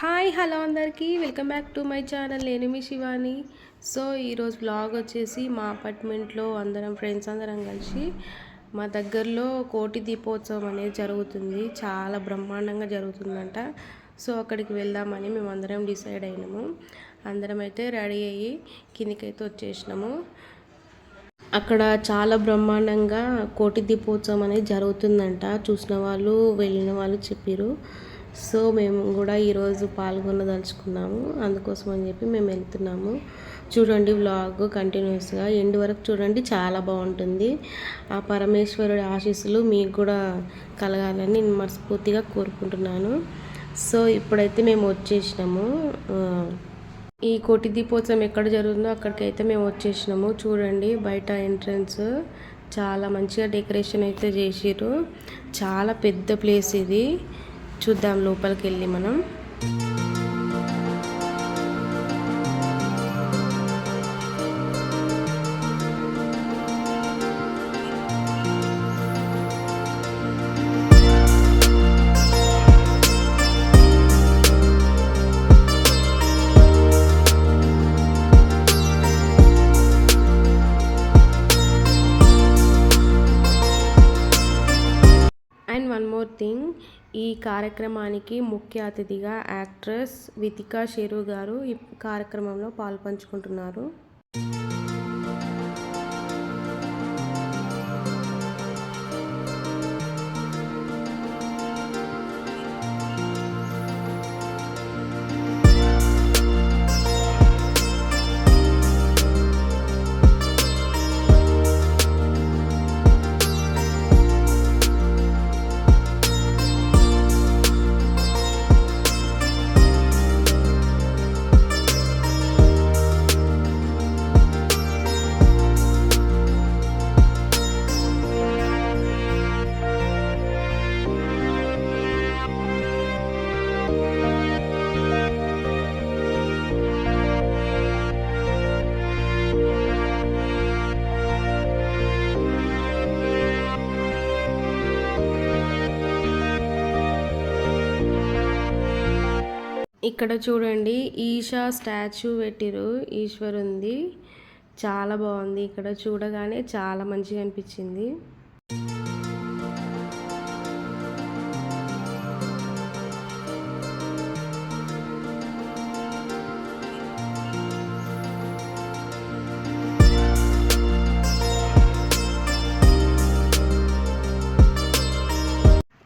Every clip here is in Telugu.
హాయ్ హలో అందరికీ welcome back to my channel. నేను మీ శివాని. సో ఈరోజు బ్లాగ్ వచ్చేసి మా అపార్ట్మెంట్లో అందరం ఫ్రెండ్స్ అందరం కలిసి మా దగ్గరలో కోటి దీపోత్సవం అనేది జరుగుతుంది. చాలా బ్రహ్మాండంగా జరుగుతుందంట. సో అక్కడికి వెళ్దామని మేము అందరం డిసైడ్ అయినాము. అందరం అయితే రెడీ అయ్యి కిందికైతే వచ్చేసినాము. అక్కడ చాలా బ్రహ్మాండంగా కోటి దీపోత్సవం అనేది జరుగుతుందంట. చూసిన వాళ్ళు వెళ్ళిన వాళ్ళు చెప్పారు. సో మేము కూడా ఈరోజు పాల్గొనదలుచుకున్నాము. అందుకోసం అని చెప్పి మేము వెళ్తున్నాము. చూడండి వ్లాగ్ కంటిన్యూస్గా ఎండ్ వరకు చూడండి, చాలా బాగుంటుంది. ఆ పరమేశ్వరుడి ఆశీస్సులు మీకు కూడా కలగాలని నేను మనస్ఫూర్తిగా కోరుకుంటున్నాను. సో ఇప్పుడైతే మేము వచ్చేసినాము. ఈ కోటి దీపోత్సవం ఎక్కడ జరుగుతుందో అక్కడికైతే మేము వచ్చేసినాము. చూడండి బయట ఎంట్రన్స్ చాలా మంచిగా డెకరేషన్ అయితే చేసిర్రు. చాలా పెద్ద ప్లేస్ ఇది. చూద్దాం లోపలికి వెళ్ళి మనం. అండ్ వన్ మోర్ థింగ్, ఈ కార్యక్రమానికి ముఖ్య అతిథిగా యాక్ట్రెస్ వితికా షెరు గారు ఈ కార్యక్రమంలో పాల్పంచుకుంటున్నారు. ఇక్కడ చూడండి ఈషా స్టాచ్యూ పెట్టిరు, ఈశ్వరుంది. చాలా బాగుంది. ఇక్కడ చూడగానే చాలా మంచిగా అనిపించింది.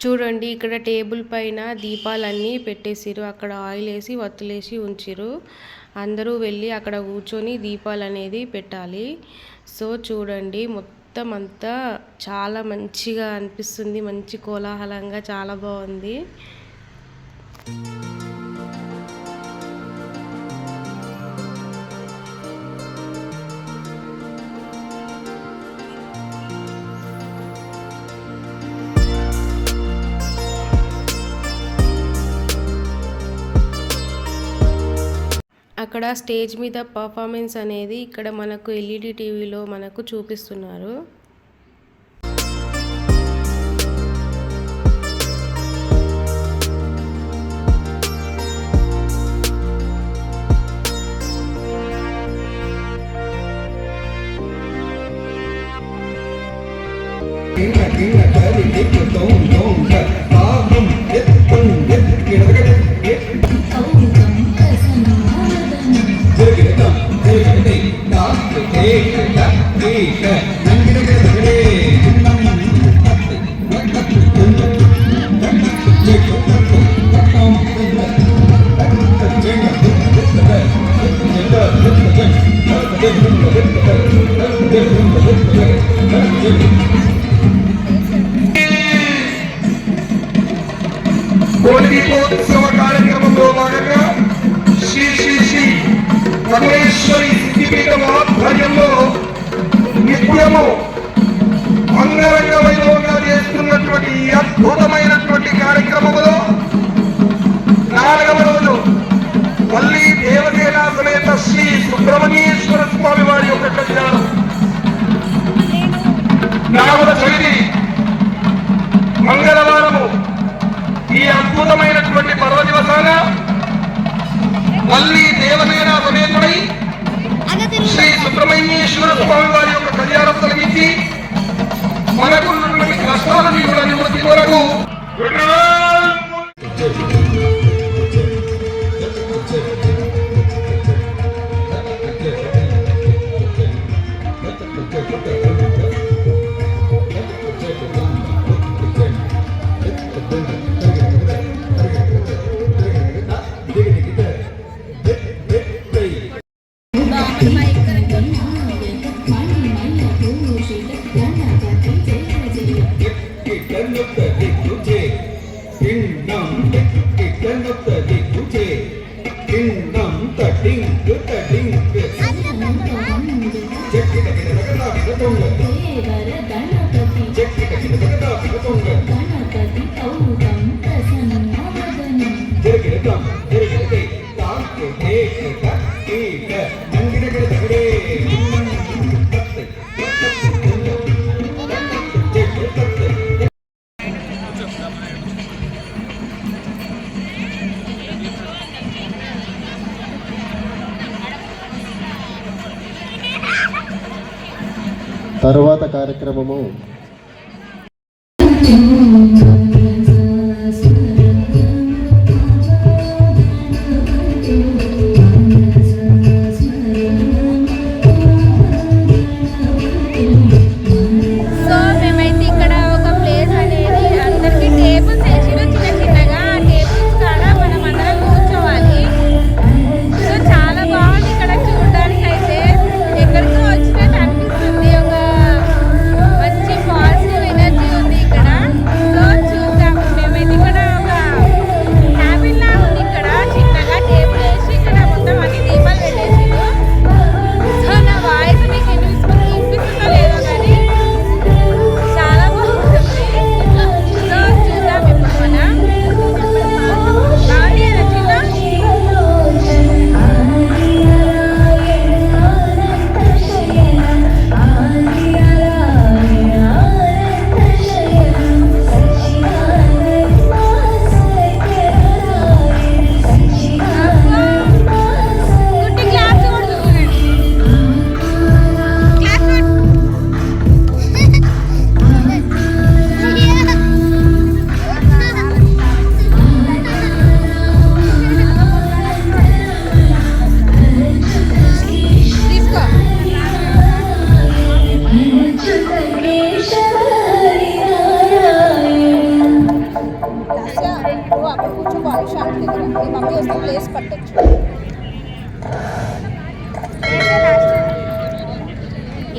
చూడండి ఇక్కడ టేబుల్ పైన దీపాలన్నీ పెట్టేసిరు. అక్కడ ఆయిల్ వేసి వత్తులేసి ఉంచిరు. అందరూ వెళ్ళి అక్కడ కూర్చొని దీపాలు అనేది పెట్టాలి. సో చూడండి మొత్తం అంతా చాలా మంచిగా అనిపిస్తుంది. మంచి కోలాహలంగా చాలా బాగుంది. అక్కడ స్టేజ్ మీద పర్ఫార్మెన్స్ అనేది ఇక్కడ మనకు ఎల్ఈడి టీవీలో మనకు చూపిస్తున్నారు. కోటి దీపోత్సవ కార్యక్రమంలో భాగంగా శ్రీ శ్రీ శ్రీ పరమేశ్వరి సిద్ధిపీఠం ఆధ్వర్యంలో నిత్యము అంగరంగ వైభవంగా చేస్తున్నటువంటి ఈ అద్భుతమైనటువంటి కార్యక్రమంలో 4వ రోజు మళ్ళీ దేవసేన సమేత శ్రీ సుబ్రహ్మణ్యేశ్వర స్వామి వారి యొక్క కళ్యాణం 4వ తేదీ మంగళవారము ఈ అద్భుతమైనటువంటి పర్వ దివసాన వెంకటేశ్వర స్వామి వారి యొక్క కళ్యాణం తొలగించి మనకు ఉన్నటువంటి కష్టాలని కూడా నివృత్తి కొరకు తరువాత కార్యక్రమము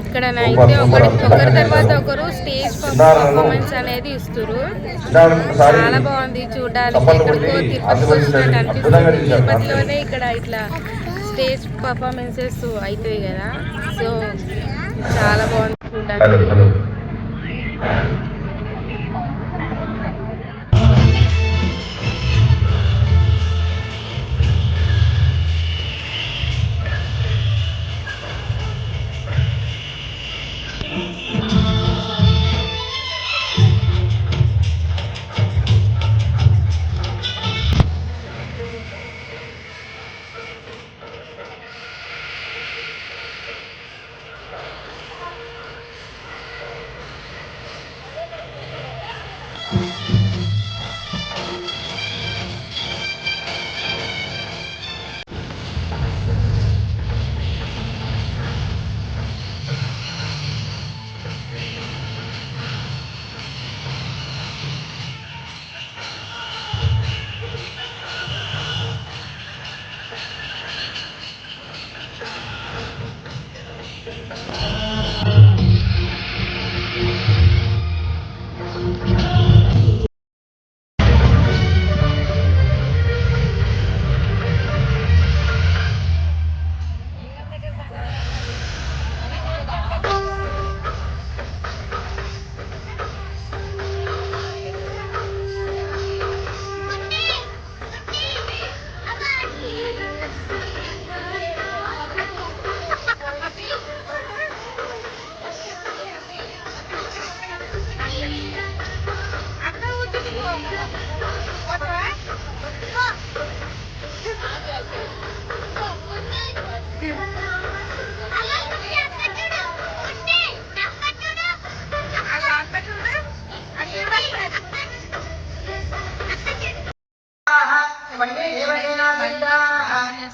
ఇక్కడ అయితే ఒకరి తర్వాత ఒకరు స్టేజ్ పర్ఫార్మెన్స్ అనేది ఇస్తారు. చాలా బాగుంది చూడడానికి. ఎక్కడికో తిరుపతికి వచ్చినట్టు అనిపిస్తుంది. తిరుపతిలోనే ఇక్కడ ఇట్లా స్టేజ్ పర్ఫార్మెన్సెస్ అవుతాయి కదా, సో చాలా బాగుంది చూడడానికి.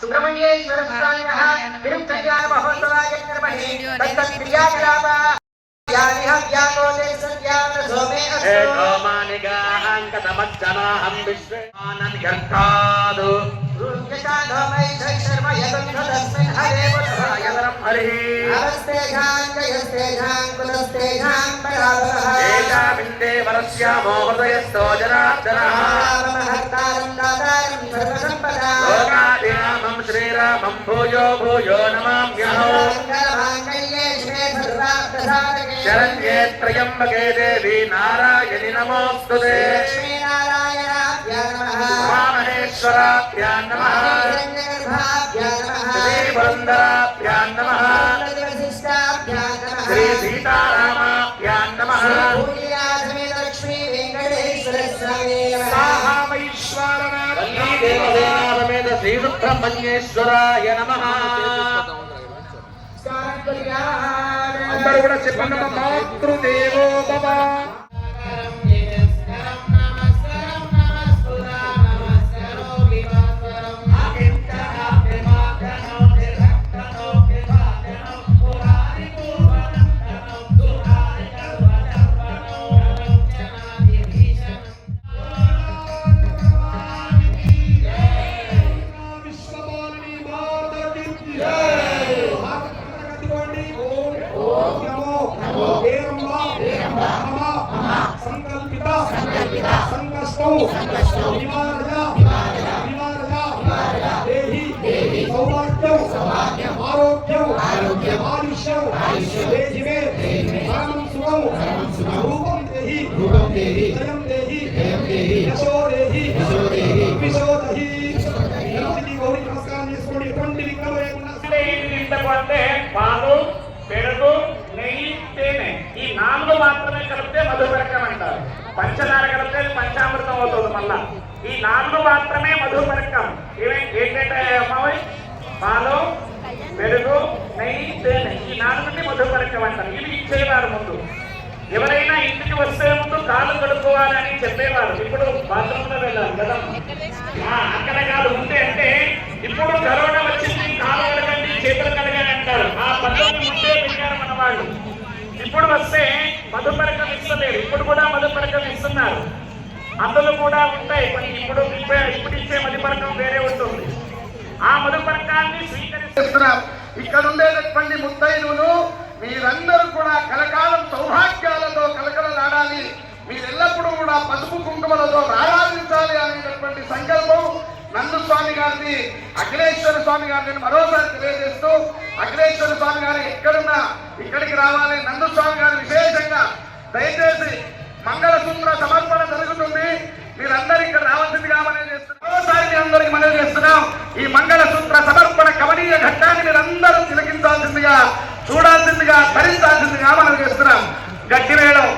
सुब्रह्मण्येश्वर स्वामिनः विरुद्धज्ञान महोत्सवाय निर्वहे तत्क्रियाकलाप यानिह व्याकोते सत्यान सोमे अस्तु एकोमानिगाहं कतमच्चनाहं विश्वेमानन्यर्थादु रुद्रशाधोमै शर्म यदन्तस्मिन् हरे यदरं हरिः अवस्तेषां जयस्तेषां कुलस्तेषां परावरः एषा विन्दे वरस्यामो हृदयस्थो जनार्दनः रामहर्तारं दातारं सर्वसम्पदां लोकाभिरामं श्रीरामं भूयो भूयो नमाम्यहो मङ्गलमाङ्गल्ये शिवे सर्वार्थसाधके शरण्ये त्र्यम्बके देवी नारायणि नमोऽस्तुते लक्ष्मीनारायणाभ्यां नमः उमामहेश्वराभ्यां नमः हिरण्यगर्भाभ्यां नमः श्रीपुरन्दराभ्यां नमः वसिष्ठाभ्यां नमः श्रीसीतारामाभ्यां नमः भूयासमेत लक्ष्मी वेङ्कटेश्वर स्वामी नमः साहा वैश्वानराभ्यां देवसेनासमेत श्रीसुब्रह्मण्येश्वराय नमः అందరూ కూడా చెప్పండి మాతృదేవో భవ విశ్వమాలిని మాతకి సంకల్పిత సంకష్టౌ నివారయ దేహి సౌభాగ్యం ఆరోగ్యం ఆయుష్యం దేహి మే పరమం సుఖం రూపం దేహి జయం దేహి యశో దేహి విశో దేహి గణపతి గౌరీ నమస్కారం చేసుకోండి ఎటువంటి విఘ్నం లేకుండా అంటే పాలు పెరుగు నెయ్యి తేనె ఈ 4 మాత్రమే కలిపితే మధుపరకం అంటారు. పంచదార కలిపితే పంచామృతం అవుతుంది. మళ్ళా ఈ 4 మాత్రమే మధుపరకం. ఏంటంటే అమ్మాయి పాలు పెరుగు నెయ్యి తేనె ఈ 4 మధుపరకం అంటారు. ఇవి ఇచ్చేవారు ముందు. ఎవరైనా ఇంటికి వస్తే ముందు కాళ్ళు కడుక్కోవాలని చెప్పేవారు. ఇప్పుడు బాత్రూంలో వెళ్ళాలి కదా, అక్కడ కాదు ముందే. అంటే ఇప్పుడు కరోనా వచ్చింది, కాళ్ళు కడగండి చేతులు కడగండి అంటారు. ఆ పద్ధతి ముందే పెట్టారు మన వాళ్ళు. ఇప్పుడు వస్తే మధుపరకం ఇస్తలేరు. ఇప్పుడు కూడా మధుపరకం ఇస్తున్నారు. అందులో కూడా ఉంటాయి కొన్ని. ఇప్పుడు ఇచ్చే మధుపరకం వేరే ఉంటుంది. ఆ మధుపరకాన్ని స్వీకరిస్తున్నారు. ఇక్కడ ఉండేటటువంటి ముత్తైదువులు మీరందరూ కూడా కలకాలం సౌభాగ్యాలతో కలకలలాడాలి, మీరెల్లప్పుడూ కూడా పసుపు కుంకుమలతో ఆరాధించాలి అనేటటువంటి సంకల్పం నందు స్వామి గారిని, అఖిలేశ్వర స్వామి గారిని మరోసారి తెలియజేస్తూ, అఖిలేశ్వర స్వామి గారు ఎక్కడున్నా ఇక్కడికి రావాలి. నందు స్వామి గారు విశేషంగా దయచేసి మంగళసూత్ర సమర్పణ జరుగుతుంది, మీరందరూ ఇక్కడ రావాల్సిందిగా మనం చేస్తున్నాం. మరోసారి అందరికి మనం చేస్తున్నాం. ఈ మంగళసూత్ర సమర్పణ కమనీయ ఘట్టాన్ని మీరందరూ తిలకించాల్సిందిగా, చూడాల్సిందిగా, ధరించాల్సిందిగా మనం చేస్తున్నాం. గట్టి వేయడం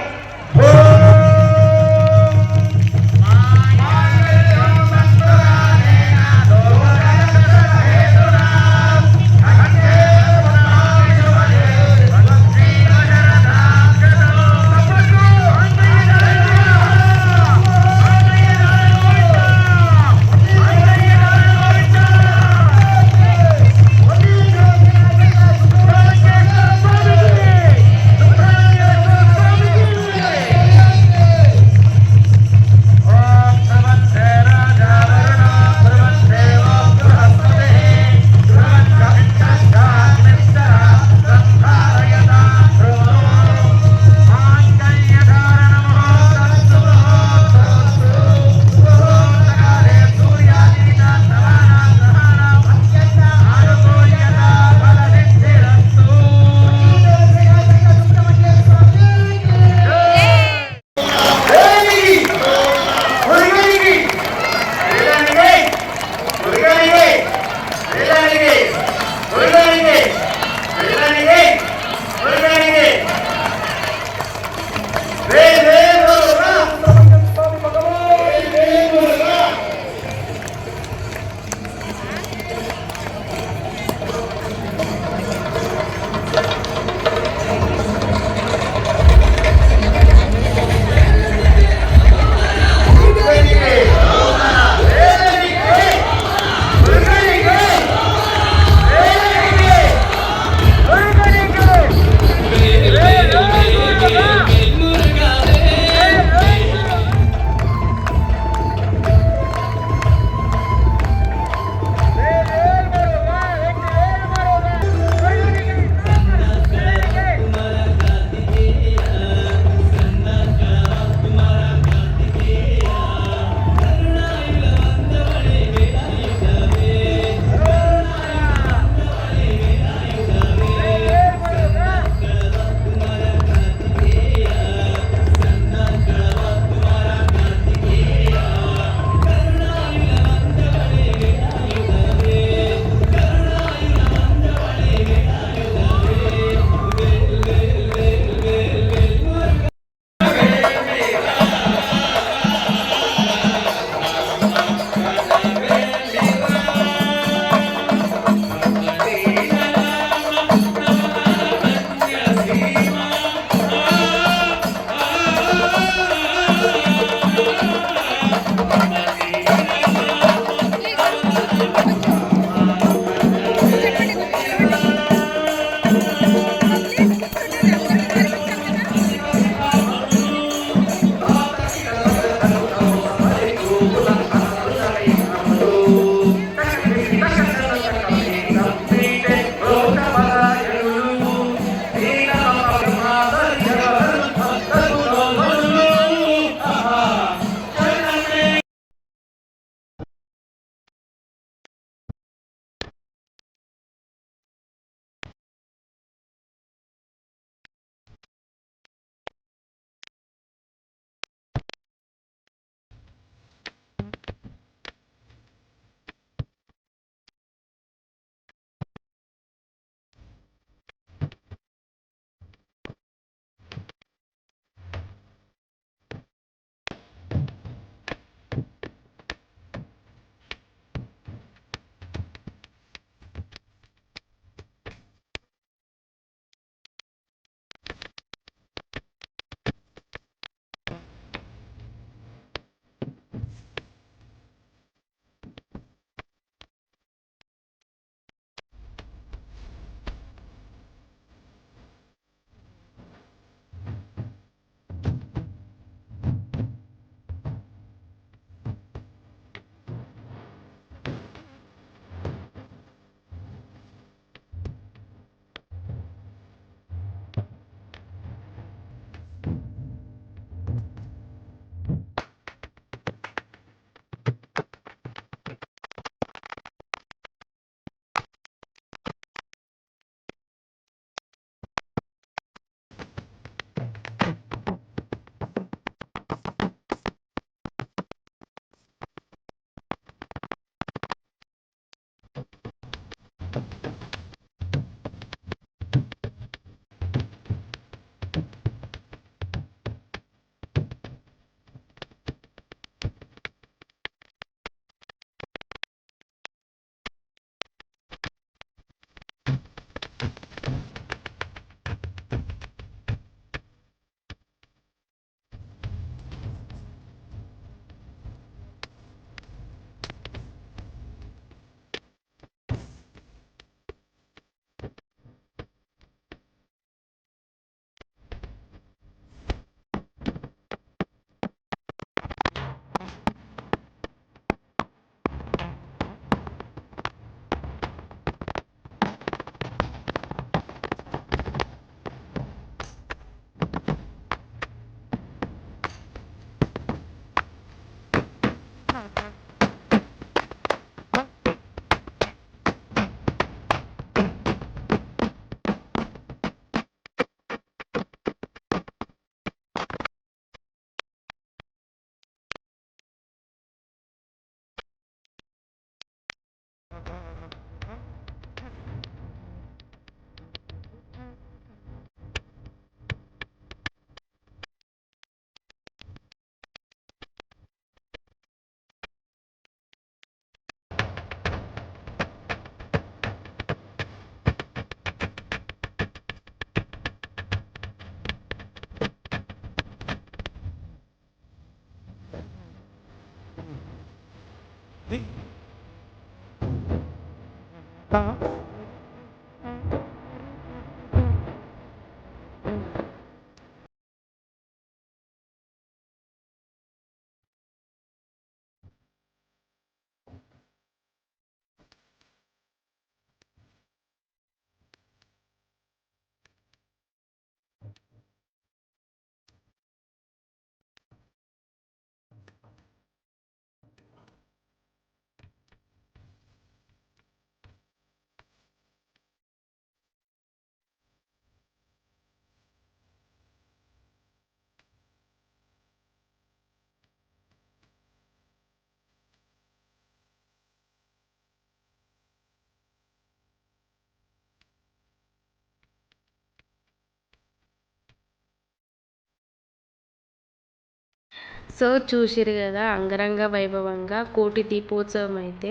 సో చూసిరు కదా, అంగరంగ వైభవంగా కోటి దీపోత్సవం అయితే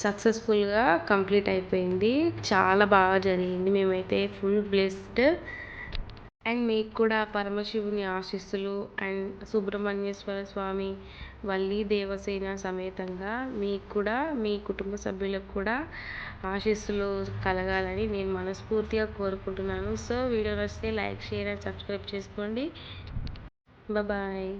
సక్సెస్ఫుల్గా కంప్లీట్ అయిపోయింది. చాలా బాగా జరిగింది. మేమైతే ఫుల్ బ్లెస్డ్. అండ్ మీకు కూడా పరమశివుని ఆశీస్సులు అండ్ సుబ్రహ్మణ్యేశ్వర స్వామి వల్లి దేవసేన సమేతంగా మీకు కూడా మీ కుటుంబ సభ్యులకు కూడా ఆశీస్సులు కలగాలని నేను మనస్ఫూర్తిగా కోరుకుంటున్నాను. సో వీడియో నచ్చితే లైక్, షేర్ అండ్ సబ్స్క్రైబ్ చేసుకోండి. బాయ్.